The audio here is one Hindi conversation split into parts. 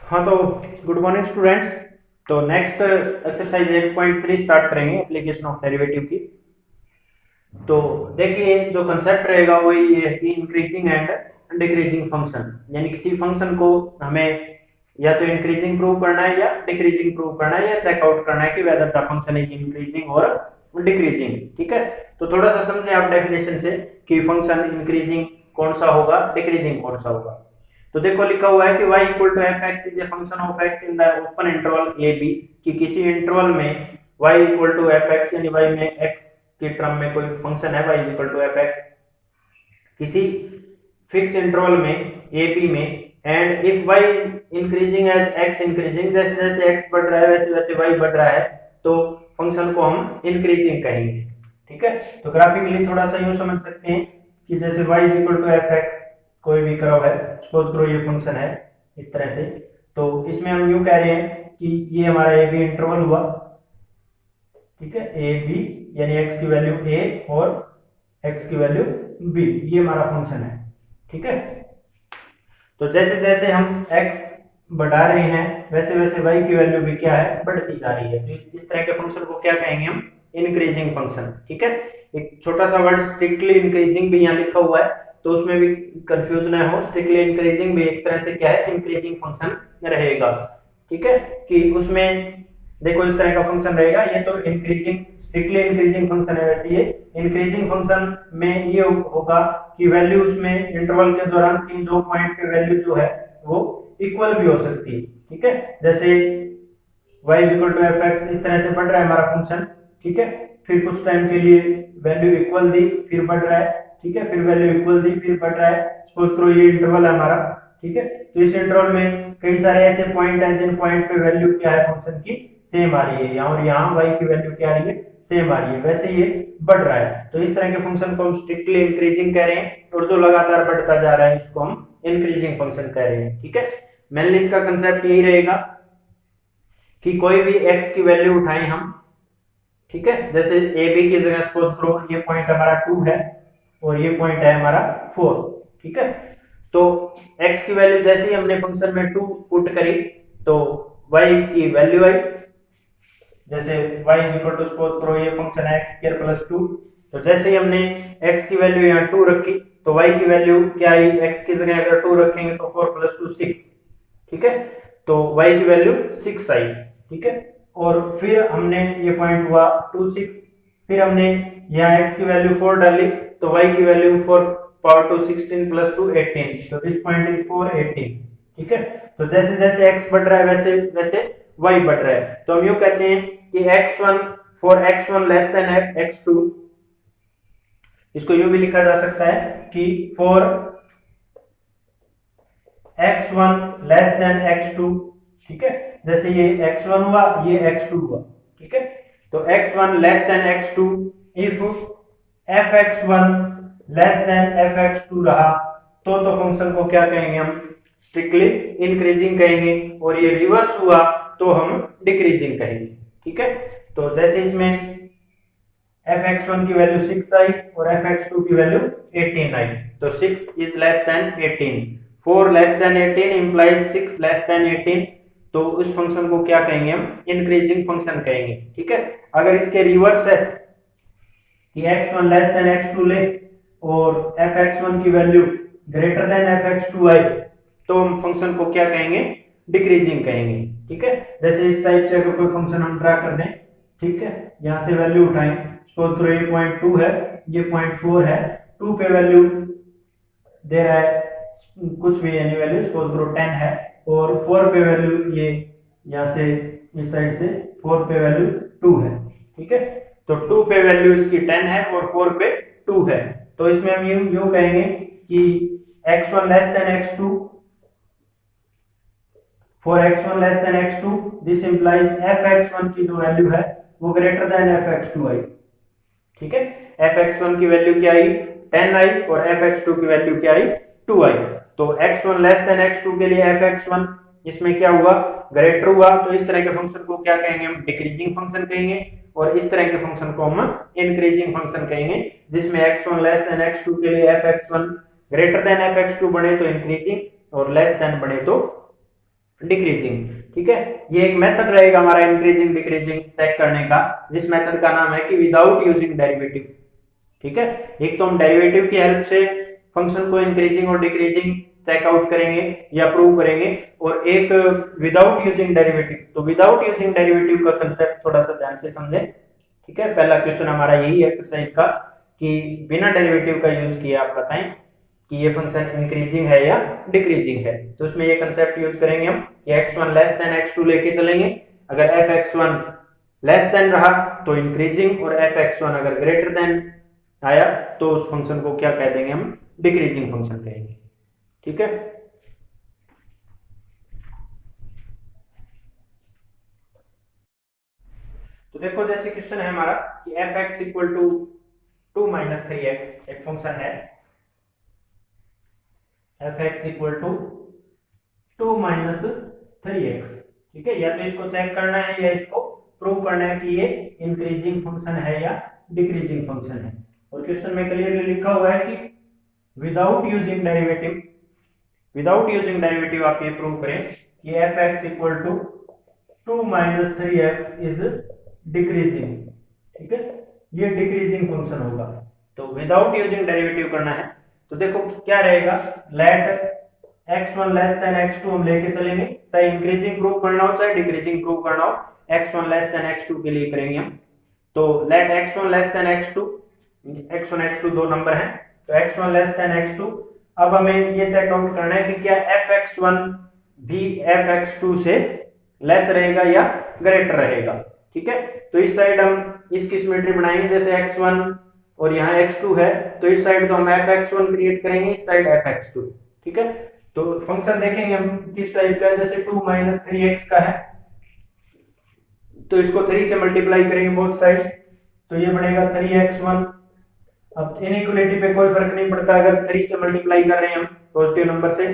हाँ तो गुड मॉर्निंग स्टूडेंट्स। तो नेक्स्ट एक्सरसाइज 8.3 स्टार्ट करेंगे एप्लीकेशन ऑफ डेरिवेटिव की। तो देखिए जो कंसेप्ट रहेगा वो ये है कि इंक्रीजिंग एंड डिक्रीजिंग फंक्शन, यानी किसी फंक्शन को हमें या तो इंक्रीजिंग प्रूव करना है या डिक्रीजिंग प्रूव करना है या चेकआउट करना है कि whether the function is increasing और डिक्रीजिंग। ठीक है, तो थोड़ा सा समझे आप डेफिनेशन से कि फंक्शन इंक्रीजिंग कौन सा होगा, डिक्रीजिंग कौन सा होगा। तो देखो लिखा हुआ है कि y equal to F X is a function of x in the open interval A B, कि किसी इंटरवल में y equal to F X यानी y में x के टर्म में कोई फंक्शन है y equal to F X किसी फिक्स इंटरवल में ए बी में, and if y increasing as x increasing, जैसे जैसे x बढ़ रहा है वैसे वैसे y बढ़ रहा है, तो फंक्शन को हम इंक्रीजिंग कहेंगे। ठीक है, तो ग्राफिकली थोड़ा सा यूं समझ सकते हैं कि जैसे y equal to F X कोई भी कर्व है, सपोज करो ये फंक्शन है इस तरह से, तो इसमें हम यूं कह रहे हैं कि ये हमारा ए बी इंटरवल हुआ। ठीक है, ए बी यानी x की वैल्यू a और x की वैल्यू b, ये हमारा फंक्शन है। ठीक है, तो जैसे जैसे हम x बढ़ा रहे हैं वैसे वैसे y की वैल्यू भी क्या है, बढ़ती जा रही है। तो इस तरह के फंक्शन को क्या कहेंगे हम, इंक्रीजिंग फंक्शन। ठीक है, एक छोटा सा वर्ड स्ट्रिक्टली इंक्रीजिंग भी यहाँ लिखा हुआ है, तो उसमें भी कंफ्यूज ना हो। स्ट्रिक्टली इंक्रीजिंग भी एक तरह से क्या है, इंक्रीजिंग फंक्शन रहेगा। ठीक है, कि उसमें देखो इस तरह का फंक्शन रहेगा, ये तो इंक्रीजिंग स्ट्रिक्टली इंक्रीजिंग फंक्शन है। वैसे ये इंक्रीजिंग फंक्शन में ये होगा कि वैल्यू उसमें इंटरवल के दौरान तीन दो पॉइंट पे वैल्यू जो है वो इक्वल भी हो सकती है। ठीक है, जैसे y equal to F X इस तरह से बढ़ रहा है हमारा फंक्शन। ठीक है, फिर कुछ टाइम के लिए वैल्यू इक्वल दी, फिर बढ़ रहा है। ठीक है, फिर वैल्यू इक्वल दी, फिर बढ़ रहा है। सपोज करो ये इंटरवल है हमारा। ठीक है, तो इस इंटरवल में कई सारे ऐसे पॉइंट हैं जिन पॉइंट पे वैल्यू क्या है फंक्शन की सेम आ रही है, और यहाँ y की वैल्यू क्या आ रही है, सेम आ रही है, वैसे ये बढ़ रहा है। तो इस तरह के फंक्शन को हम स्ट्रिक्टली इंक्रीजिंग कह रहे हैं, और जो लगातार बढ़ता जा रहा है इसको हम इंक्रीजिंग फंक्शन कह रहे हैं। ठीक है, मेनली इसका कंसेप्ट यही रहेगा कि कोई भी x की वैल्यू उठाएं हम। ठीक है, जैसे ए बी की जगह सपोज करो ये पॉइंट हमारा 2 है और ये पॉइंट है हमारा 4। ठीक है, तो x की वैल्यू जैसे ही हमने फंक्शन में 2 पुट करी तो y की वैल्यू आई। जैसे y is equal to suppose करो ये फंक्शन है x स्क्वायर प्लस 2, तो जैसे ही हमने x की वैल्यू यहाँ 2 रखी तो y की वैल्यू क्या आई, x की जगह अगर 2 रखेंगे तो 4 प्लस 2 6। ठीक है, तो y की वैल्यू 6 आई। ठीक है, और फिर हमने ये पॉइंट हुआ 2 6, फिर हमने यहाँ x की वैल्यू 4 डाली तो y की वैल्यू 4 पावर 2 16 प्लस 2 18, तो दिस पॉइंट इज 4 18। ठीक है, तो जैसे जैसे x बढ़ रहा है वैसे वैसे y बढ़ रहा है। तो हम यूं कहते हैं कि x1 for x1 less than x2, इसको यूं भी लिखा जा सकता है कि for x1 less than x2। ठीक है, जैसे ये x1 हुआ ये x2 हुआ। ठीक है, तो x1 less than x2 if fx1 less than fx2 रहा तो फंक्शन को क्या कहेंगे हम, स्ट्रिक्टली इंक्रीजिंग कहेंगे, और ये रिवर्स हुआ तो हम डिक्रीजिंग कहेंगे। ठीक है, तो जैसे इसमें fx1 की वैल्यू 6 आई और fx2 की वैल्यू 18 आई, तो 6 is less than 18, 4 less than 18 implies 6 less than 18, तो उस फंक्शन को क्या कहेंगे हम, इंक्रीजिंग फंक्शन कहेंगे। ठीक है, अगर इसके रिवर्स है कि x1 लेस देन x2 ले और fx1 की वैल्यू ग्रेटर देन fx2 आई तो हम फंक्शन को क्या कहेंगे, डिक्रीजिंग कहेंगे। ठीक है, जैसे इस टाइप से अगर कोई फंक्शन हम ड्रा कर दें, ठीक है, यहां से वैल्यू उठाएं, सपोज करो ये पॉइंट 2 है ये पॉइंट 4 है, 2 पे वैल्यू दे रहा है कुछ भी यानी वैल्यू सपोज करो 10 है, और 4 पे वैल्यू ये यहाँ से इस साइड से 4 पे वैल्यू 2 है। ठीक है, तो 2 पे वैल्यू इसकी 10 है और 4 पे 2 है, तो इसमें हम यूं कहेंगे कि x1 less than x2 for x1 less than x2 this implies fx1 की जो वैल्यू है वो ग्रेटर देन fx2 आई। ठीक है, fx1 की वैल्यू क्या आई, 10 आई, और fx2 की वैल्यू क्या आई, 2 आई। तो x1 लेस देन x2 के लिए fx1 इसमें क्या हुआ, ग्रेटर हुआ, तो इस तरह के फंक्शन को क्या कहेंगे हम, डिक्रीजिंग फंक्शन कहेंगे, और इस तरह के फंक्शन को हम इंक्रीजिंग फंक्शन कहेंगे, जिसमें x1 लेस देन x2 के लिए fx1 ग्रेटर देन fx2 बने तो इंक्रीजिंग और लेस देन बने तो डिक्रीजिंग। ठीक है, ये एक मेथड रहेगा हमारा इंक्रीजिंग डिक्रीजिंग चेक करने का, जिस मेथड का नाम है कि विदाउट यूजिंग डेरिवेटिव। ठीक है, एक तो हम डेरिवेटिव की हेल्प से फंक्शन को इंक्रीजिंग और डिक्रीजिंग चेक आउट करेंगे या प्रूव करेंगे, और एक विदाउट यूजिंग डेरिवेटिव। तो विदाउट यूजिंग डेरिवेटिव का कंसेप्ट थोड़ा सा ध्यान से समझें। ठीक है, पहला क्वेश्चन हमारा यही एक्सरसाइज का कि बिना डेरिवेटिव का यूज किए आप बताएं कि ये फंक्शन इंक्रीजिंग है या डिक्रीजिंग है। तो उसमें ये कंसेप्ट यूज करेंगे हम कि x1 लेस देन x2 लेके चलेंगे। अगर fx1 लेस देन रहा तो इंक्रीजिंग, और fx1 अगर ग्रेटर देन आया तो उस फंक्शन को क्या कह देंगे हम, डिक्रीजिंग फंक्शन कहेंगे। ठीक है, तो देखो जैसे क्वेश्चन है हमारा कि fx equal to 2 minus 3x एक फंक्शन है, fx equal to 2 minus 3x। ठीक है, या तो इसको चेक करना है या इसको प्रूव करना है कि ये इंक्रीजिंग फंक्शन है या डिक्रीजिंग फंक्शन है। और क्वेश्चन में क्लियरली लिखा हुआ है कि without using derivative, without using derivative आप ये प्रूव करें कि fx equal to 2 minus 3x is decreasing. ठीक है, ये डिक्रीजिंग फंक्शन होगा। तो विदाउट यूजिंग डेरिवेटिव करना है तो देखो क्या रहेगा, late x1 less than x2 हम लेके चलेंगे, चाहे इंक्रीजिंग प्रूव करना हो चाहे डिक्रीजिंग प्रूव करना हो, x1 लेस देन x2 के लिए करेंगे हम। तो late x1 less than x2, x1 x2 दो नंबर हैं, तो x1 लेस देन x2। अब हमें ये चेक आउट करना है कि क्या fx1 भी fx2 से लेस रहेगा या ग्रेटर रहेगा। ठीक है, तो इस साइड हम इसकी सिमेट्री बनाएंगे, जैसे x1 और यहाँ x2 है, तो इस साइड तो हम fx1 क्रिएट करेंगे, इस साइड fx2। ठीक है, तो फंक्शन देखेंगे हम किस टाइप का है, जैसे 2 माइनस 3x का है तो इसको 3 से मल्टीप्लाई करेंगे बोथ साइड, तो ये बनेगा 3x1। अब इनइक्वालिटी पे कोई फर्क नहीं पड़ता, अगर 3 से मल्टीप्लाई कर रहे हैं हम पॉजिटिव नंबर से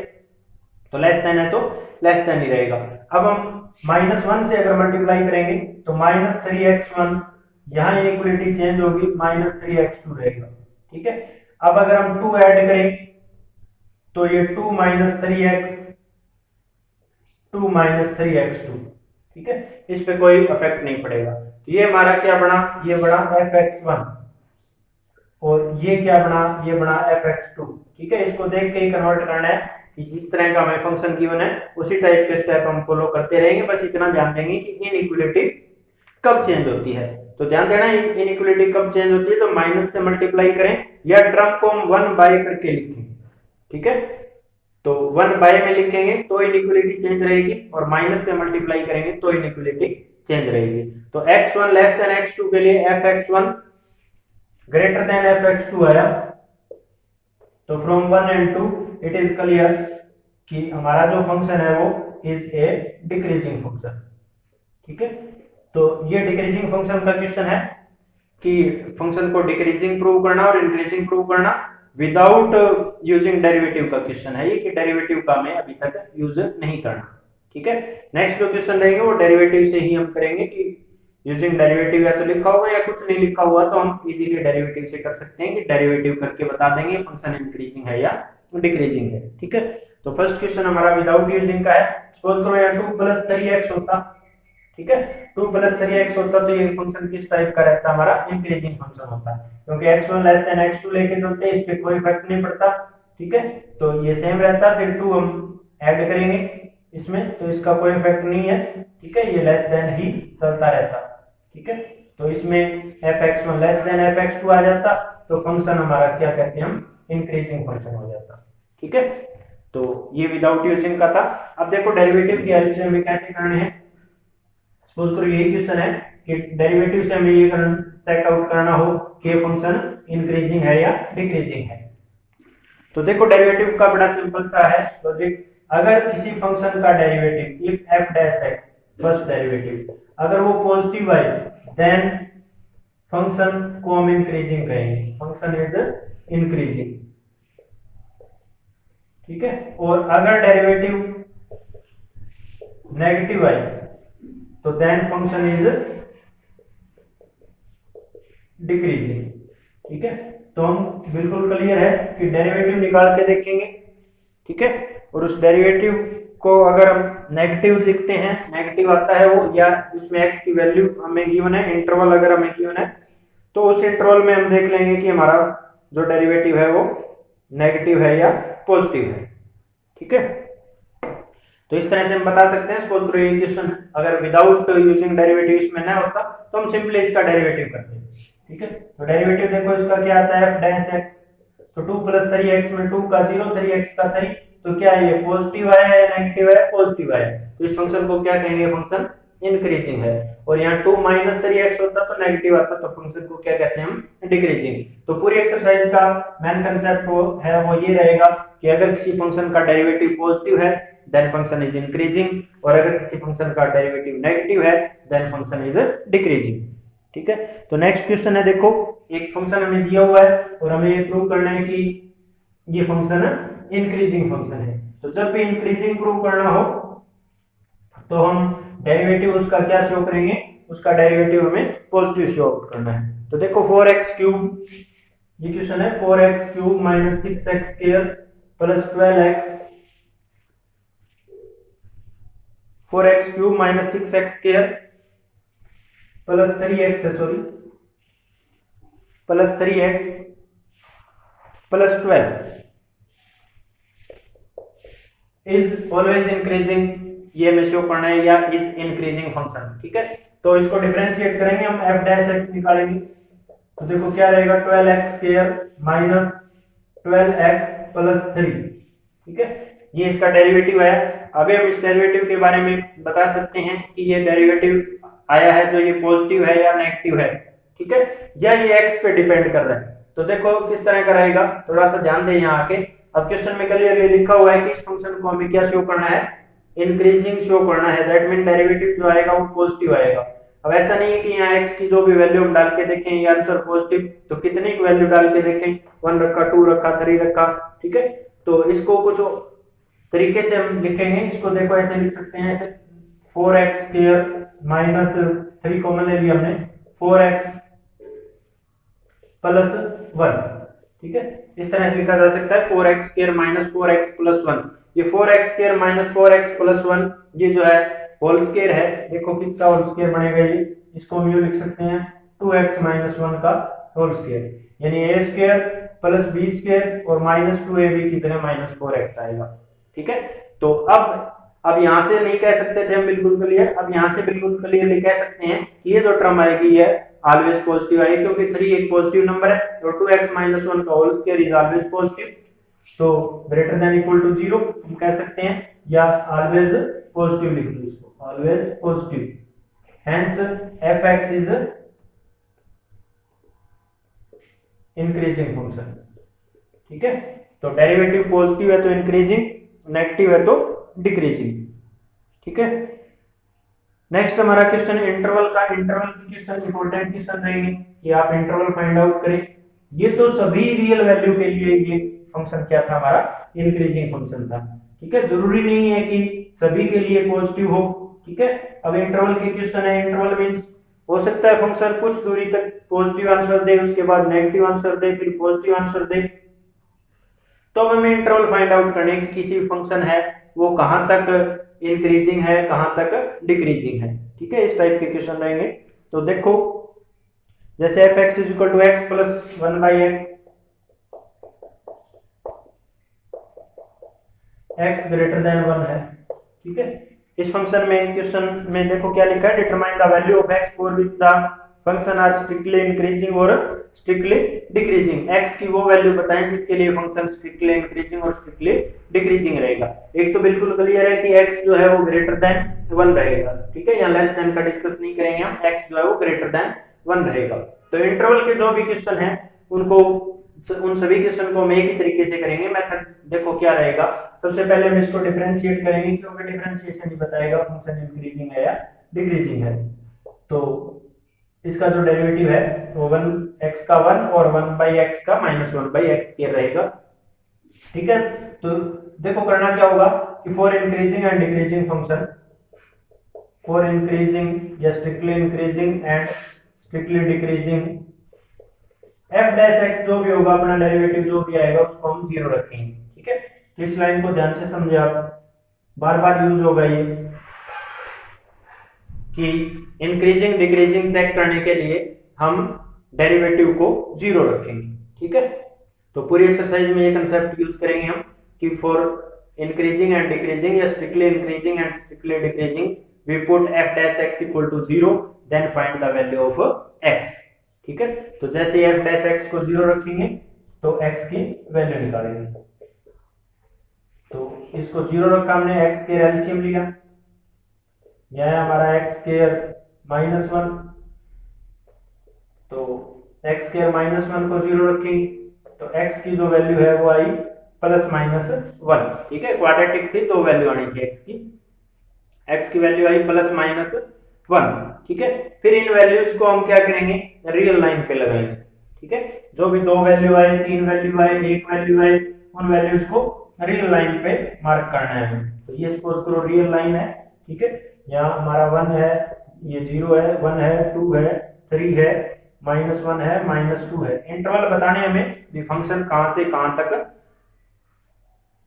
तो लेस देन है तो लेस देन ही रहेगा। अब हम -1 से अगर मल्टीप्लाई करेंगे तो -3x1, यहाँ इक्वलिटी चेंज होगी, -3x2 रहेगा। ठीक है, अब अगर हम 2 ऐड करें तो ये 2 माइनस 3x, 2 माइनस 3x2। ठीक है, इस पे कोई इफेक्ट नहीं पड़ेगा। तो ये हमारा क्या बना, ये बना fx1, और ये क्या बना, ये बना fx2। ठीक है, इसको देख के ही कन्वर्ट करना है कि जिस तरह का हमें फंक्शन गिवन है उसी टाइप के स्टेप हम फॉलो करते रहेंगे। बस इतना ध्यान देंगे कि इनइक्वालिटी कब चेंज होती है। तो ध्यान देना इनइक्वालिटी कब चेंज होती है, तो माइनस से मल्टीप्लाई करें या टर्म को हम 1 बाय करके लिखें। ठीक है, तो 1 बाय में लिखेंगे तो इनइक्वालिटी चेंज रहेगी, और माइनस से मल्टीप्लाई करेंगे तो इनइक्वालिटी चेंज रहेगी। तो x1 लेस देन x2 के लिए fx1 ग्रेटर देन fx2 आया, तो from 1 and 2 it is clear कि हमारा जो फंक्शन है वो इज ए डिक्रीजिंग फंक्शन। ठीक है, तो ये डिक्रीजिंग फंक्शन का क्वेश्चन है कि फंक्शन को डिक्रीजिंग प्रूव करना और इंक्रीजिंग प्रूव करना विदाउट यूजिंग डेरिवेटिव का क्वेश्चन है ये, कि डेरिवेटिव का हमें अभी तक यूज नहीं करना। ठीक है, नेक्स्ट जो क्वेश्चन रहेंगे वो डेरिवेटिव से ही हम करेंगे, कि यूजिंग डेरिवेटिव या तो लिखा हुआ या कुछ नहीं लिखा हुआ तो हम इजीली डेरिवेटिव से कर सकते हैं, कि डेरिवेटिव करके बता देंगे फंक्शन इंक्रीजिंग है या डिक्रीजिंग है। ठीक है, तो फर्स्ट क्वेश्चन हमारा विदाउट यूजिंग का है। सपोज करो यहाँ 2 प्लस 3x होता। ठीक है, 2 प्लस 3x होता तो ये फंक्शन किस टाइप का रहता, हमारा इंक्रीजिंग फंक्शन होता, क्योंकि x1 लेस देन x2 लेके चलते हैं, इस पे कोई फर्क नहीं पड़ता। ठीक है, तो ये सेम रहता, फिर 2 हम ऐड करेंगे इसमें तो इसका कोई इफेक्ट नहीं है। ठीक है, ये लेस देन ही चलता रहता। ठीक है, तो इसमें fx1 लेस देन fx2 आ जाता, तो फंक्शन हमारा क्या कहते हैं हम, इंक्रीजिंग फंक्शन हो जाता। ठीक है, तो ये विदाउट यूजिंग का था। अब देखो डेरिवेटिव की हेल्प से हमें कैसे करने हैं। सपोज करो यही क्वेश्चन है कि डेरिवेटिव से हमें ये चेक आउट करना हो कि फंक्शन इंक्रीजिंग है या डिक्रीजिंग है। तो देखो डेरिवेटिव का बड़ा सिंपल सा है लॉजिक। अगर किसी फंक्शन का derivative if f dash x first derivative अगर वो पॉजिटिव है देन फंक्शन को हम इंक्रीजिंग कहेंगे, फंक्शन इज इंक्रीजिंग। ठीक है, और अगर डेरिवेटिव नेगेटिव है तो देन फंक्शन इज डिक्रीजिंग। ठीक है, तो हम बिल्कुल क्लियर है कि डेरिवेटिव निकाल के देखेंगे। ठीक है, और उस डेरिवेटिव को अगर हम नेगेटिव लिखते हैं, नेगेटिव आता है वो, या उसमें x की वैल्यू हमें गिवन है, इंटरवल अगर हमें गिवन है, तो उस इंटरवल में हम देख लेंगे कि हमारा जो डेरिवेटिव है वो नेगेटिव है या पॉजिटिव है। ठीक है, तो इस तरह से हम बता सकते हैं। सपोज करो ये क्वेश्चन अगर विदाउट यूजिंग डेरिवेटिव इसमें ना होता तो हम सिंपली इसका डेरिवेटिव करते हैं। ठीक है, तो डेरिवेटिव देखो इसका क्या आता है, f डैश x, तो 2 + 3x में 2 का 0, 3x का 3, तो क्या है ये पॉजिटिव आया है नेगेटिव है, पॉजिटिव आया, तो इस फंक्शन को क्या कहेंगे, फंक्शन इंक्रीजिंग है। और यहाँ 2 - 3x होता तो नेगेटिव आता, तो फंक्शन को क्या कहते हैं हम, डिक्रीजिंग। तो पूरी एक्सरसाइज का मेन कांसेप्ट है वो ये रहेगा कि अगर किसी फंक्शन का डेरिवेटिव पॉजिटिव है देन फंक्शन इज इंक्रीजिंग, और अगर किसी फंक्शन का डेरिवेटिव नेगेटिव है देन फंक्शन इज डिक्रीजिंग। ठीक है, तो नेक्स्ट क्वेश्चन है, देखो एक फंक्शन हमें दिया हुआ है और हमें ये प्रूव करना है कि ये फंक्शन इंक्रीजिंग फंक्शन है। तो जब भी इंक्रीजिंग प्रूव करना हो तो हम डेरिवेटिव उसका क्या शो करेंगे, उसका डेरिवेटिव हमें पॉजिटिव शो करना है। तो देखो 4x³ ये क्वेश्चन है, 4x³ - 6x² + 12x, 4x³ - 6x² + 3x है, sorry + 3x + 12 is always increasing, ये हमें शो करना है, या इज इंक्रीजिंग फंक्शन। ठीक है, तो इसको डिफरेंशिएट करेंगे हम, f डैश x निकालेंगे, तो देखो क्या रहेगा, 12x² - 12x + 3। ठीक है, ये इसका डेरिवेटिव है। अभी हम इस डेरिवेटिव के बारे में बता सकते हैं कि ये डेरिवेटिव आया है जो ये पॉजिटिव है या नेगेटिव है। ठीक है, या ये x पे डिपेंड कर रहा है। तो देखो किस तरह का रहेगा, थोड़ा सा ध्यान दें यहाँ आके। अब क्वेश्चन में क्लियरली लिखा हुआ है कि इस फंक्शन को हमें क्या शो करना है, इंक्रीजिंग शो करना है, दैट मीन डेरिवेटिव जो आएगा वो पॉजिटिव आएगा। अब ऐसा नहीं है कि यहाँ x की जो भी वैल्यू हम डाल के देखें ये आंसर पॉजिटिव, तो कितनी की वैल्यू डाल के देखें, 1 रखा, 2 रखा, 3 रखा। ठीक है, तो इसको कुछ तरीके से हम लिखेंगे, इसको देखो ऐसे लिख सकते हैं, ऐसे 4x² - 3 कॉमन ले लिया हमने, 4x + 1। ठीक है, इस तरह लिखा जा सकता है 4x² - 4x + 1। ये 4x² - 4x + 1 ये जो है होल स्क्वायर है, देखो किसका होल स्क्वायर बनेगा, ये इसको हम यूं लिख सकते हैं 2x - 1 का होल स्क्वायर, यानी a² + b² और -2ab की जगह -4x आएगा। ठीक है, तो अब यहां से नहीं कह सकते थे हम बिल्कुल क्लियर, अब यहां से बिल्कुल क्लियरली कह सकते हैं कि ये जो टर्म आएगी है ऑलवेज पॉजिटिव आएगी, क्योंकि 3 एक पॉजिटिव नंबर है, तो 2x - 1 का whole square is always positive, तो ग्रेटर देन इक्वल टू 0 हम कह सकते हैं, या ऑलवेज पॉजिटिव लिख दो इसको, always positive, hence fx is increasing function. ठीक है, तो डेरिवेटिव पॉजिटिव है तो इंक्रीजिंग, नेगेटिव है तो डिक्रीजिंग। ठीक है, नेक्स्ट हमारा क्वेश्चन इंटरवल का। इंटरवल की क्वेश्चन इंपॉर्टेंट क्वेश्चन रहेंगे कि आप इंटरवल फाइंड आउट करें। ये तो सभी रियल वैल्यू के लिए ये फंक्शन क्या था, हमारा इंक्रीजिंग फंक्शन था। ठीक है, जरूरी नहीं है कि सभी के लिए पॉजिटिव हो। ठीक है, अब इंटरवल के क्वेश्चन है, इंटरवल मींस हो सकता है फंक्शन कुछ दूरी तक पॉजिटिव आंसर दे, उसके बाद नेगेटिव आंसर दे, फिर पॉजिटिव आंसर दे। तो हमें इंटरवल फाइंड आउट करने की किसी फंक्शन है वो कहां तक इंक्रीजिंग है, कहां तक डिक्रीजिंग है। ठीक है, इस टाइप के क्वेश्चन रहेंगे। तो देखो जैसे fx = x + 1/x, x greater than 1 है। ठीक है, इस फंक्शन में क्वेश्चन में देखो क्या लिखा है, determine the value of x for which the function are strictly increasing और स्ट्रिक्टली डिक्रीजिंग। x की वो वैल्यू बताएं जिसके लिए फंक्शन स्ट्रिक्टली इंक्रीजिंग और स्ट्रिक्टली डिक्रीजिंग रहेगा। एक तो बिल्कुल क्लियर है कि x जो है वो ग्रेटर देन 1 रहेगा। ठीक है, यहाँ लेस देन का डिस्कस नहीं करेंगे हम, x जो है वो ग्रेटर देन 1 रहेगा। तो इंटरवल के जो भी क्वेश्चन हैं उन सभी क्वेश्चन को हम एक ही तरीके से करेंगे। मेथड देखो क्या रहेगा, सबसे पहले हम इसको डिफरेंशिएट करेंगे, क्योंकि डिफरेंशिएशन ही बताएगा फंक्शन इंक्रीजिंग है या डिक्रीजिंग है। तो इसका जो डेरिवेटिव है वो 1x का 1 और 1/x का -1/x² रहेगा। ठीक है, तो देखो करना क्या होगा कि for increasing and decreasing function, for increasing या strictly increasing and strictly decreasing, f dash x जो भी होगा अपना डेरिवेटिव जो भी आएगा उसको हम 0 रखेंगे। ठीक है, तो इस लाइन को ध्यान से समझे आप। बार बार यूज होगा ये कि इंक्रीजिंग डिक्रीजिंग चेक करने के लिए हम डेरिवेटिव को 0 रखेंगे, ठीक है। तो पूरी एक्सरसाइज में ये कंसेप्ट यूज करेंगे हम कि फॉर इंक्रीजिंग एंड डिक्रीजिंग या strictly increasing and strictly decreasing we put f dash x equal to 0 then find the value of x, ठीक है। तो जैसे f dash x को 0 रखेंगे तो x की वैल्यू निकालेंगे। तो इसको 0 रखा हमने, x के एलसीएम लिया, यह है हमारा x स्क्वायर माइनस 1, तो x स्क्वायर माइनस 1 को 0 रखेंगे तो x की जो वैल्यू है वो आई प्लस माइनस 1, ठीक है। क्वाड्रेटिक थी तो वैल्यू आनी थी x की वैल्यू आई प्लस माइनस 1, ठीक है। फिर इन वैल्यूज को हम क्या करेंगे, रियल लाइन पे लगाएंगे, ठीक है। जो भी 2 वैल्यू आए, 3 वैल्यू आए, 1 वैल्यू आए, उन वैल्यूज को रियल लाइन पे मार्क करना है हमें। तो ये सपोज करो रियल लाइन है, ठीक है। यहाँ हमारा 1 है, ये 0 है, 1 है, 2 है, 3 है, -1 है, -2 है। इंटरवल बताने हमें भी फंक्शन कहां से कहां तक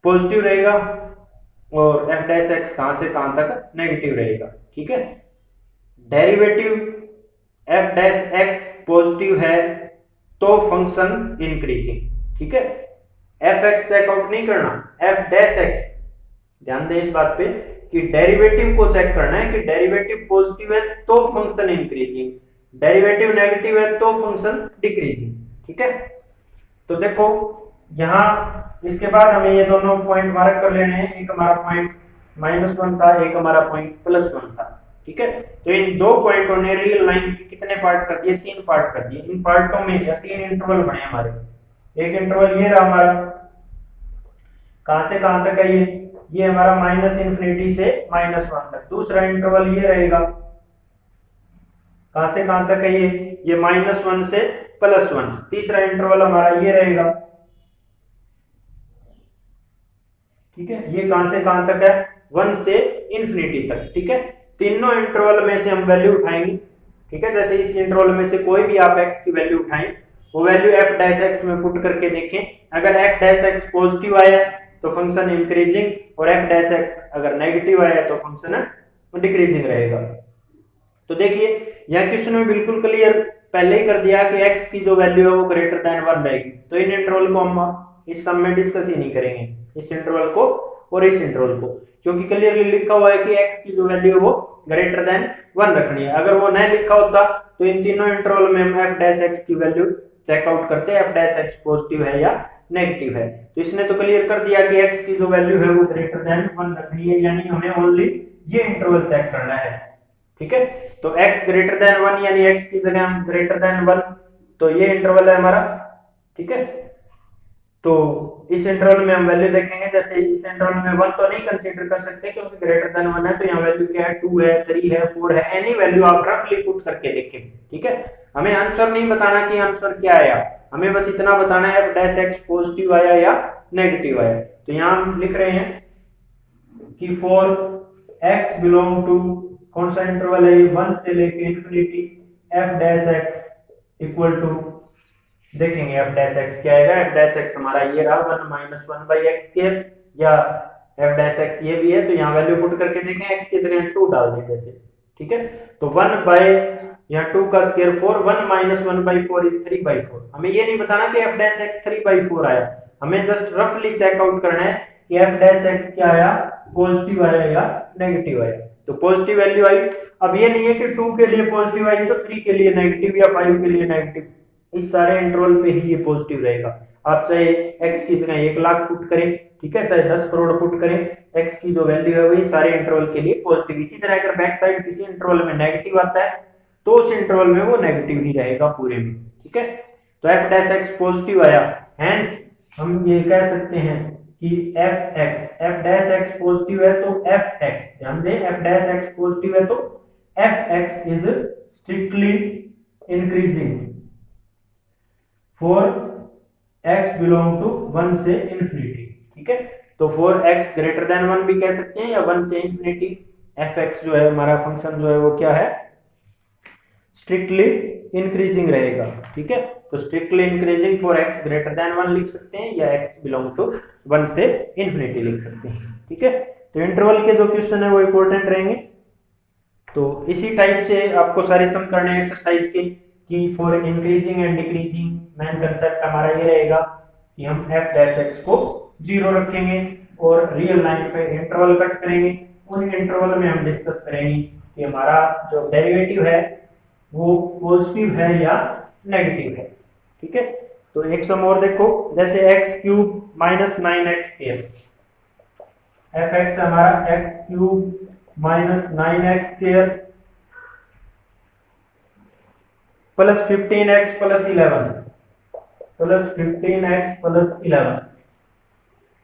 पॉजिटिव रहेगा और f डैश x कहां से कहां तक नेगेटिव रहेगा, ठीक है। Derivative f dash x positive है तो फंक्शन इंक्रीजिंग, ठीक है। f(x) चेकआउट नहीं करना, f डैश x, ध्यान दें इस बात पे कि डेरिवेटिव को चेक करना है कि डेरिवेटिव पॉजिटिव है तो फंक्शन इंक्रीजिंग, डेरिवेटिव नेगेटिव है तो फंक्शन डिक्रीजिंग, ठीक है। तो देखो यहाँ इसके बाद हमें ये दोनों पॉइंट मार्क कर लेने हैं, एक हमारा पॉइंट -1 था, एक हमारा पॉइंट +1 था, ठीक है। तो इन दो पॉइंटों ने रियल लाइन के कितने पार्ट कर दिए, 3 पार्ट कर दिए। इन पार्टों में या 3 इंटरवल बने हमारे। एक इंटरवल ये रहा हमारा, कहां से कहां तक है ये हमारा -∞ से -1 तक। दूसरा इंटरवल ये रहेगा, कहां से कहां तक है ये -1 से +1। तीसरा इंटरवल हमारा ये रहेगा, ठीक है। ये कहां से कहां तक है, 1 से ∞ तक, ठीक है। तीनों इंटरवल में से हम वैल्यू उठाएंगे, ठीक है। जैसे इस इंटरवल में से कोई भी आप x की वैल्यू उठाएं, वो वैल्यू f डैश x में पुट करके देखें। अगर f डैश x पॉजिटिव आया तो फंक्शन इंक्रीजिंग और f डैश x अगर नेगेटिव आया तो फंक्शन डिक्रीजिंग रहेगा। तो देखिए यहाँ क्वेश्चन में बिल्कुल क्लियर पहले ही कर दिया कि x की जो वैल्यू है वो ग्रेटर देन 1 रहेगी। तो इन इंटरवल को हम इस सम में डिस्कस ही नहीं करेंगे, इस इंटरवल को और इस इंटरवल को, क्योंकि क्लियरली लिखा हुआ है कि x की जो वैल्यू है वो ग्रेटर देन 1 रखनी है। अगर वो नहीं लिखा होता तो इन तीनों इंटरवल में हम f डैश x की वैल्यू चेकआउट करते हैं, f डैश x पॉजिटिव है या नेगेटिव है। तो इसने तो क्लियर कर दिया कि x की जो वैल्यू है वो ग्रेटर देन 1 रखनी है, यानी हमें ओनली ये इंटरवल चेक करना है, ठीक है। तो x ग्रेटर देन 1 यानी x की जगह हम ग्रेटर देन 1, तो ये इंटरवल है हमारा, ठीक है। तो इस इंटरवल में हम वैल्यू देखेंगे। जैसे इस इंटरवल में 1 तो नहीं कंसीडर कर सकते क्योंकि ग्रेटर देन 1 है, तो यहाँ वैल्यू क्या है, 2 है, 3 है, 4 है, एनी वैल्यू आप रफली पुट करके देखें, ठीक है। हमें आंसर नहीं बताना कि आंसर क्या आया, हमें बस इतना बताना है f डैश x पॉजिटिव आया या नेगेटिव आया। तो यहाँ हम लिख रहे हैं कि फॉर x बिलोंग टू कौन सा इंटरवल है, 1 से लेके infinity, f dash x equal to, देखेंगे f डैश x क्या आएगा। f डैश x हमारा ये रहा 1 -1 बाई x स्क्वायर, या f डैश x ये भी है, तो यहाँ वैल्यू पुट करके देखें, x की जगह 2 डाल दें जैसे, ठीक है। तो 1 बाय यहाँ 2 का स्क्वायर 4, 1 -1 बाई 4 इज 3 बाई 4। हमें ये नहीं बताना कि f डैश x 3 बाई 4 आया, हमें जस्ट रफली चेकआउट करना है कि f डैश x क्या आया, पॉजिटिव आया या नेगेटिव आया। तो पॉजिटिव वैल्यू आई। अब ये नहीं है कि 2 के लिए पॉजिटिव आई तो 3 के लिए नेगेटिव या 5 के लिए नेगेटिव, इस सारे इंटरवल पे ही ये पॉजिटिव रहेगा। आप चाहे x की जगह 1 लाख पुट करें, ठीक है, चाहे 10 करोड़ पुट करें, x की जो वैल्यू है वही सारे इंटरवल के लिए पॉजिटिव। इसी तरह अगर बैक साइड किसी इंटरवल में नेगेटिव आता है तो उस इंटरवल में वो नेगेटिव ही रहेगा पूरे में, ठीक है। तो f डैश x पॉजिटिव आया, हेंस हम ये कह सकते हैं कि f डैश x पॉजिटिव है तो fx, ध्यान दें f डैश x पॉजिटिव है तो fx is strictly increasing for x belong to 1 से इंफिनिटी, ठीक है। तो फॉर x ग्रेटर देन 1 भी कह सकते हैं या 1 से इंफिनिटी, fx जो है हमारा फंक्शन जो है वो क्या है, स्ट्रिक्टली इंक्रीजिंग रहेगा, ठीक है। तो strictly increasing for x greater than 1 लिख सकते हैं या x बिलोंग टू 1 से इंफिनिटी लिख सकते हैं, ठीक है। तो इंटरवल के जो क्वेश्चन है वो इंपॉर्टेंट रहेंगे। तो इसी टाइप से आपको सारे सम करने एक्सरसाइज के कि for increasing and decreasing main concept हमारा ये रहेगा कि हम f डैश x को 0 रखेंगे और रियल लाइन पे इंटरवल कट करेंगे। उन इंटरवल में हम डिस्कस करेंगे कि हमारा जो डेरिवेटिव है वो पॉजिटिव है या नेगेटिव है। ठीक है, तो एक सम और देखो, जैसे x cube minus 9x square, fx हमारा x cube minus 9x square plus 15x plus 11 plus 15x plus 11।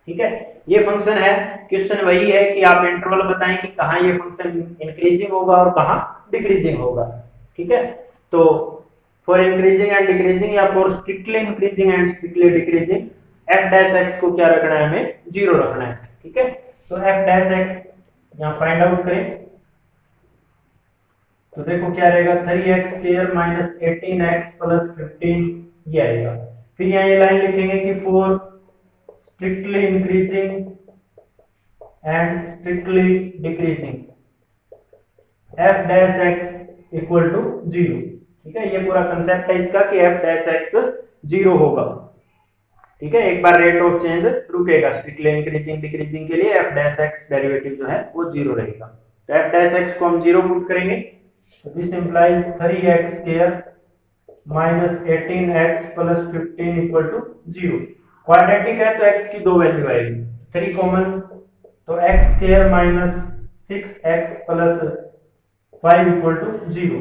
ठीक है, ये फंक्शन है। क्वेश्चन वही है कि आप इंटरवल बताएं कि कहाँ ये फंक्शन इंक्रीजिंग होगा और कहाँ डिक्रीजिंग होगा। ठीक है, तो फॉर इंक्रीजिंग एंड डिक्रीजिंग या for strictly increasing and strictly decreasing f dash x को क्या रखना है, हमें 0 रखना है। ठीक है, तो f डैश x यहाँ फाइंड आउट करें तो देखो क्या रहेगा, 3x square minus 18x plus 15 ये आएगा। फिर यहाँ ये लाइन लिखेंगे कि for strictly increasing and strictly decreasing f dash x equal to 0। ठीक है, ये पूरा कंसेप्ट है इसका कि f डैश x 0 होगा। ठीक है, एक बार रेट ऑफ चेंज रुकेगा, स्ट्रिक्टली इंक्रीजिंग डिक्रीजिंग के लिए f डैश x डेरिवेटिव जो है वो 0 रहेगा। तो f डैश x को हम 0 पुट करेंगे, तो this implies 3x square minus 18x plus 15 equal to 0। Quadratic है तो x की दो वैल्यू आएगी, 3 कॉमन, तो x square minus 6x plus 5 equal to 0।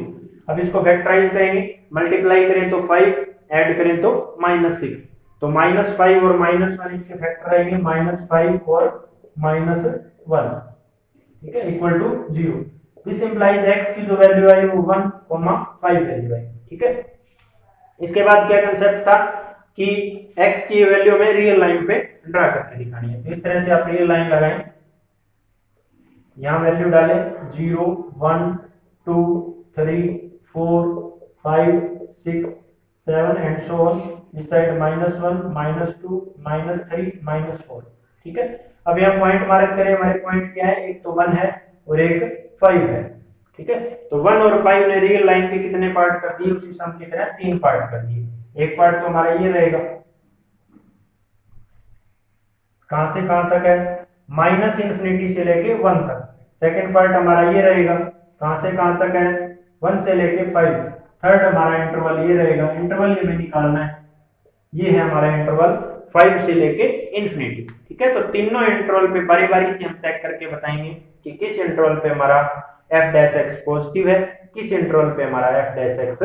अब इसको फैक्टराइज करेंगे, मल्टीप्लाई करें तो 5, ऐड करें तो -6, तो -5 और -1 इसके फैक्टर आएंगे, -5 और -1। ठीक है, equal to 0। This implies x की जो वैल्यू आई वो 1,5 वैल्यू आई। ठीक है, इसके बाद क्या कंसेप्ट था कि x की वैल्यू में रियल लाइन पे ड्रा करके दिखानी है। तो इस तरह से आप रियल लाइन लगाएं, यहां वैल्यू डालें 0 1 2 3 4 5 6 7 एंड सो ऑन, इस साइड -1 -2 -3 -4। ठीक है, अब यहाँ पॉइंट मार्क करें, हमारे पॉइंट क्या है, एक तो 1 है और एक 5 है। ठीक है, तो 1 और 5 ने रियल लाइन के कितने पार्ट कर दिए, उसी सम की तरह 3 पार्ट कर दिए। एक पार्ट तो हमारा ये रहेगा, कहां से कहां तक है, -∞ से लेके 1 तक। सेकंड पार्ट हमारा ये रहेगा, कहां से कहां तक है, 1 से लेके 5। थर्ड हमारा इंटरवल ये रहेगा, इंटरवल ये में निकालना है, ये है हमारा इंटरवल 5 से लेके इन्फिनिटी। ठीक है, तो तीनों इंटरवल पे बारी बारी से हम चेक करके बताएंगे कि किस इंटरवल पे हमारा f डैश x पॉजिटिव है, किस इंटरवल पे हमारा f डैश x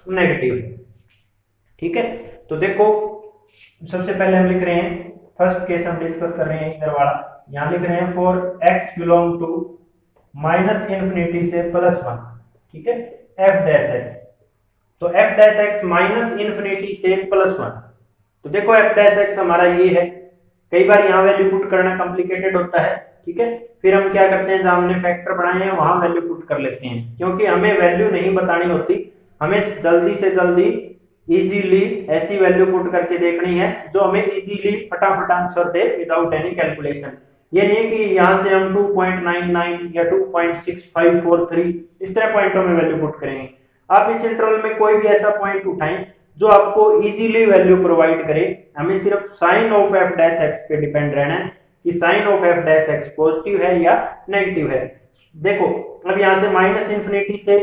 नेगेटिव है। ठीक है, तो देखो सबसे पहले हम लिख रहे हैं, फर्स्ट केस हम डिस्कस कर रहे हैं इधर वाला, यहां लिख रहे हैं फॉर x बिलोंग टू -∞ से +1। ठीक है, f डैश x, तो f डैश x -∞ से +1। तो देखो f डैश x हमारा ये है, कई बार यहाँ वैल्यू पुट करना कॉम्प्लिकेटेड होता है। ठीक है, फिर हम क्या करते हैं, जहां हमने फैक्टर बनाए हैं वहां वैल्यू पुट कर लेते हैं, क्योंकि हमें वैल्यू नहीं बतानी होती, हमें जल्दी से जल्दी इजीली ऐसी वैल्यू पुट करके देखनी है जो हमें इजीली फटाफट आंसर दे विदाउट एनी कैलकुलेशन। ये नहीं कि यहाँ से हम 2.99 या 2.6543 इस तरह पॉइंटों में वैल्यू पुट करेंगे। आप इस इंटरवल में कोई भी ऐसा पॉइंट उठाएं जो आपको इजीली वैल्यू प्रोवाइड करे, हमें सिर्फ sign of f dash x पे डिपेंड रहना है कि sign of f dash x positive है या नेगेटिव है। देखो अब यहाँ से -∞ से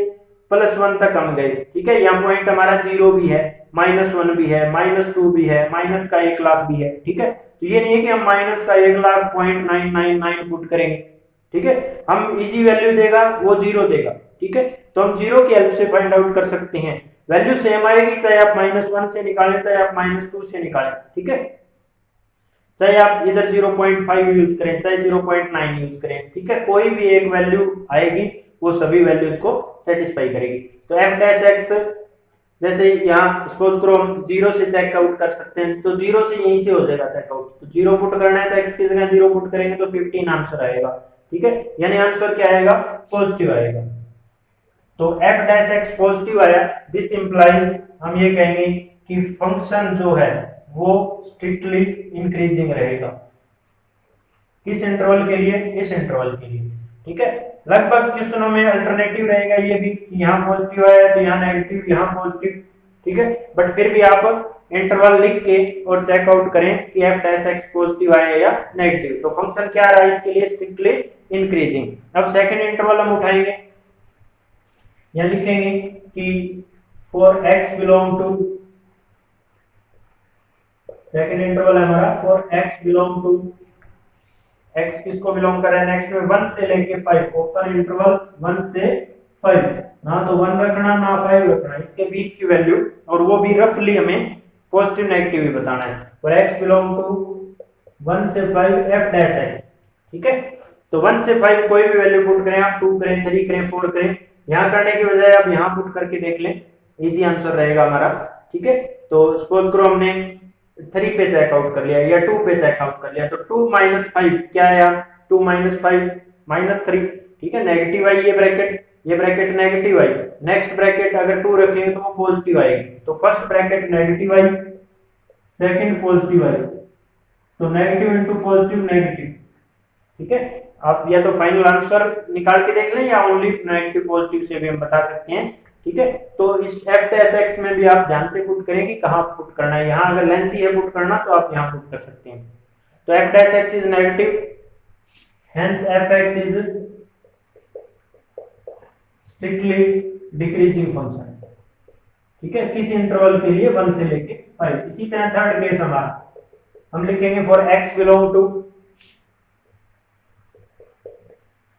+1 तक हम गए। ठीक है, यहाँ पॉइंट हमारा 0 भी है, -1 भी है, -2 भी है, माइनस का 1 लाख भी है। ठीक है, तो ये नहीं है कि हम माइनस का 1 लाख 0.999 पुट करेंगे। ठीक है, हम इजी वैल्यू देगा वो 0 देगा। ठीक है, तो हम 0 की हेल्प से फाइंड आउट कर सकते हैं, वैल्यू सेम आएगी, चाहे आप -1 से निकालें चाहे आप -2 से निकालें। ठीक है, चाहे आप इधर 0.5 यूज करें चाहे 0.9 यूज करें। ठीक है, कोई भी एक वैल्यू आएगी वो सभी वैल्यूज को सेटिस्फाई करेगी। तो f डैश x जैसे यहाँ सपोज करो हम 0 से चेकआउट कर सकते हैं, तो 0 से यहीं से हो जाएगा चेकआउट। तो 0 पुट करना है तो x की जगह 0 पुट करेंगे तो 15 आंसर आएगा। ठीक है, यानी आंसर क्या आएगा, पॉजिटिव आएगा। तो f डैश x पॉजिटिव आया, दिस इंप्लाइज हम ये कहेंगे कि फंक्शन जो है वो स्ट्रिक्टली इंक्रीजिंग रहेगा। किस इंटरवल के लिए? इस इंटरवल के लिए। ठीक है, लगभग क्वेश्चनों में अल्टरनेटिव रहेगा ये भी, यहाँ पॉजिटिव आया तो यहाँ नेगेटिव, यहाँ पॉजिटिव। ठीक है, बट फिर भी आप इंटरवल लिख के और चेकआउट करें कि एफ डैश एक्स पॉजिटिव आया या नेगेटिव। तो फंक्शन क्या रहा है इसके लिए? Strictly increasing. अब सेकंड इंटरवल हम उठाएंगे, यहाँ लिखेंगे कि for X belong to, second interval है हमारा for X belong to, X किसको बिलोंग कर रहा है नेक्स्ट में? 1 से लेके 5, ओपन इंटरवल 1 से 5, ना तो 1 रखना ना 5 रखना, इसके बीच की वैल्यू, और वो भी रफली हमें पॉजिटिव नेगेटिव ही बताना है। और x बिलोंग टू 1 से 5 f डैश x। ठीक है, तो 1 से 5 कोई भी वैल्यू पुट करें आप, 2 करें, 3 करें, 4 करें, यहाँ करने की बजाय आप यहाँ पुट करके देख लें, इजी आंसर रहेगा हमारा। ठीक है, तो सपोज करो हमने 3 पे चेकआउट कर लिया या 2 पे चेकआउट कर लिया, तो 2 माइनस 5 क्या आया? 2 माइनस 5 माइनस 3। ठीक है, नेगेटिव आई ये ब्रैकेट नेगेटिव आई, नेक्स्ट ब्रैकेट अगर 2 रखेंगे तो वो पॉजिटिव आएगी। तो फर्स्ट ब्रैकेट नेगेटिव आई, सेकंड पॉजिटिव आई, तो नेगेटिव इनटू पॉजिटिव नेगेटिव। ठीक है, आप या तो फाइनल आंसर निकाल के देख लें या ओनली नेगेटिव पॉजिटिव से भी हम बता सकते हैं। ठीक है, तो इस एफ डैश एक्स में भी आप ध्यान से पुट करें कि कहाँ पुट करना है। यहाँ अगर लेंथी है पुट करना तो आप यहाँ पुट कर सकते हैं। तो F dash x is negative, hence F X is strictly decreasing function. ठीक है, किस इंटरवल के लिए? 1 से लेके 5। इसी तरह थर्ड केस हमारा, हम लिखेंगे फॉर एक्स बिलोंग टू,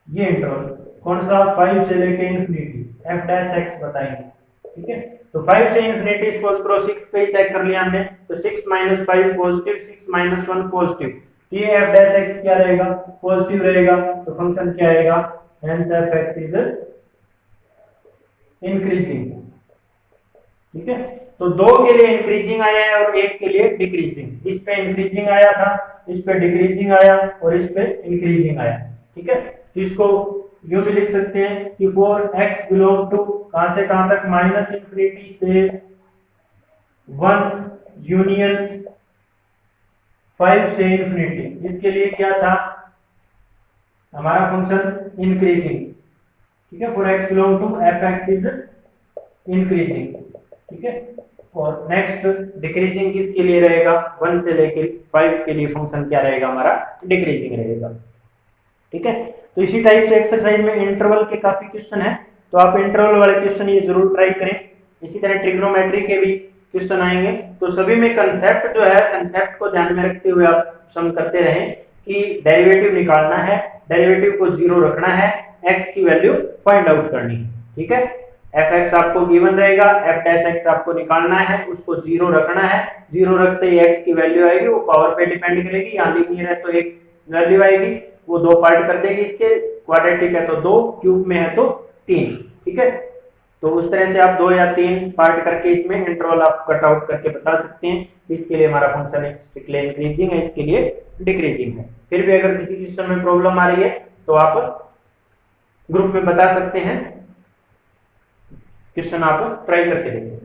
ये इंटरवल कौन सा? 5 से लेके इंफिनिटी, एफ डैश एक्स बताएंगे। ठीक है, तो 5 से इंफिनिटी सपोज करो 6 पे चेक कर लिया हमने, तो 6 माइनस 5 पॉजिटिव, 6 माइनस 1 पॉजिटिव, तो ये एफ डैश एक्स क्या रहेगा? पॉजिटिव रहेगा। तो फंक्शन क्या आएगा? Hence F X is increasing. ठीक है, तो 2 के लिए इंक्रीजिंग आया है और 1 के लिए डिक्रीजिंग। इस पे इंक्रीजिंग आया था, इस पे डिक्रीजिंग आया और इस पे इंक्रीजिंग आया। ठीक है, तो इसको यूं भी लिख सकते हैं कि फॉर x बिलोंग टू कहां से कहां तक? माइनस इंफिनिटी से 1 यूनियन 5 से इंफिनिटी। इसके लिए क्या था हमारा फंक्शन? इंक्रीजिंग। ठीक है, for x belong to F X is increasing. ठीक है, और नेक्स्ट डिक्रीजिंग किसके लिए रहेगा? 1 से लेके 5 के लिए फंक्शन क्या रहेगा हमारा? डिक्रीजिंग रहेगा। ठीक है, तो इसी टाइप से एक्सरसाइज में इंटरवल के काफी क्वेश्चन है, तो आप इंटरवल वाले क्वेश्चन ये जरूर ट्राई करें। इसी तरह ट्रिग्नोमेट्री के भी क्वेश्चन आएंगे, तो सभी में कंसेप्ट जो है, कंसेप्ट को ध्यान में रखते हुए आप सम करते रहें कि डेरिवेटिव निकालना है, डेरिवेटिव को 0 रखना है, x की वैल्यू फाइंड आउट करनी है। ठीक है, एफ एक्स आपको गिवन रहेगा, एफ डैश एक्स आपको निकालना है, उसको 0 रखना है, 0 रखते ही x की वैल्यू आएगी, वो पावर पे डिपेंड करेगी, यहाँ लीनियर है तो एक वैल्यू आएगी, वो 2 पार्ट कर देगी इसके, क्वाड्रेटिक है तो 2, क्यूब में है तो 3। ठीक है, तो उस तरह से आप 2 या 3 पार्ट करके इसमें इंटरवल आप कट आउट करके बता सकते हैं। इसके लिए हमारा फंक्शन स्ट्रिक्टली इंक्रीजिंग है, इसके लिए डिक्रीजिंग है। फिर भी अगर किसी क्वेश्चन में प्रॉब्लम आ रही है तो आप ग्रुप में बता सकते हैं, क्वेश्चन आप ट्राई करके देखें।